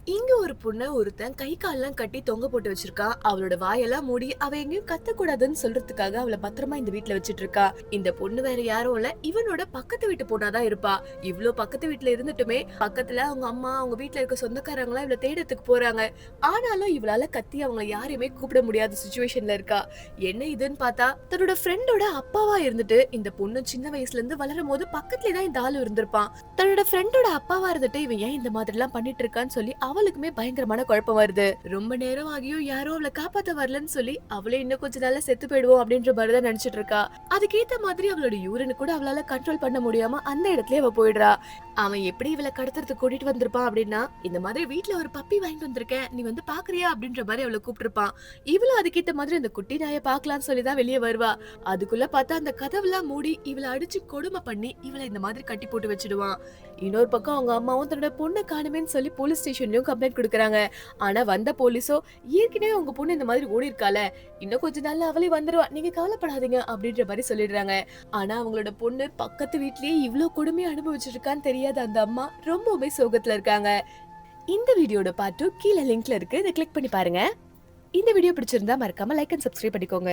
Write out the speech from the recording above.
இங்க ஒரு பொண்ண ஒருத்தன் கை கால்லாம் கட்டி தொங்க போட்டு வச்சிருக்கா. அவளோட வாயெல்லாம் மூடி அவ எங்கேயும் கத்தக்கூடாதுன்னு சொல்றதுக்காக அவள பத்திரமா இந்த வீட்ல வச்சிட்டு இருக்கா. இந்த பொண்ணு வேற யாரும் இல்ல, இவனோட பக்கத்து வீட்டு பொண்ணாதான் இருப்பா. இவ்ளோ பக்கத்து வீட்ல இருந்துட்டுமே பக்கத்துல அவங்க அம்மா அவங்க வீட்ல இருக்க சொந்தக்காரங்க எல்லாம் இவள தேடத்துக்கு போறாங்க. ஆனாலும் இவளால கத்தி அவங்க யாரையுமே கூப்பிட முடியாத சுச்சுவேஷன்ல இருக்கா. என்ன இதுன்னு பார்த்தா தன்னோட ஃப்ரெண்டோட அப்பாவா இருந்துட்டு இந்த பொண்ணு சின்ன வயசுல இருந்து வளரும் போது பக்கத்துலயே தான் இந்த ஆளு இருந்திருப்பான். தன்னோட ஃப்ரெண்டோட அப்பாவா இருந்துட்டு இவன் ஏன் இந்த மாதிரி எல்லாம் பண்ணிட்டு இருக்கான்னு சொல்லி அவளுக்குமே பயங்கரமான குழப்பம் வருது. ரொம்ப நேரம் ஆகியும் யாரும் அவளை காப்பாத்த வரலன்னு சொல்லி அவளே இன்னும் கொஞ்ச நாள்ல செத்து போயிடுவோம் அப்படின்ற மாதிரிதான் நினைச்சிட்டு இருக்கா. அதுக்கேத்த மாதிரி அவளோட யூரின் கூட அவளால கண்ட்ரோல் பண்ண முடியாம அந்த இடத்துல அவ போயிடுறா. அவன் எப்படி இவளை கடத்துறதுக்கு கூட்டிட்டு வந்திருப்பான் அப்படின்னா, இந்த மாதிரி வீட்டுல ஒரு பப்பி வாங்கிட்டு வந்திருக்கேன், நீ வந்து பாக்குறியா அப்படின்ற மாதிரி அவளை கூப்பிட்டுருப்பான். இவளும் அதுக்கேத்த மாதிரி அந்த குட்டி நாயை பாக்கலாம்னு சொல்லிதான் வெளியே வருவா. அதுக்குள்ள பார்த்தா அந்த கதவுலாம் மூடி இவளை அடிச்சு கொடுமை பண்ணி இவளை இந்த மாதிரி கட்டி போட்டு வச்சிடுவான். இன்னொரு பக்கம் அவங்க அம்மாவும் தன்னோட பொண்ணை காணுமேன்னு சொல்லி போலீஸ் ஸ்டேஷன்லயும் கம்ப்ளைண்ட் கொடுக்குறாங்க. ஆனா வந்த போலீஸோ, ஏற்கனவே உங்க பொண்ணு இந்த மாதிரி ஓடி இருக்கால, இன்னும் கொஞ்ச நாள்ல அவளே வந்துருவா, நீங்க கவலைப்படாதீங்க அப்படின்ற மாதிரி சொல்லிடுறாங்க. ஆனா அவங்களோட பொண்ணு பக்கத்து வீட்லயே இவ்ளோ கொடுமையை அனுபவிச்சிருக்கான்னு தெரியாத அந்த அம்மா ரொம்பவே சோகத்துல இருக்காங்க. இந்த வீடியோட பார்ட் 2 கீழே லிங்க்ல இருக்கு, இதை கிளிக் பண்ணி பாருங்க. இந்த வீடியோ பிடிச்சிருந்தா மறக்காம லைக் அண்ட் சப்ஸ்கிரைப் பண்ணிக்கோங்க.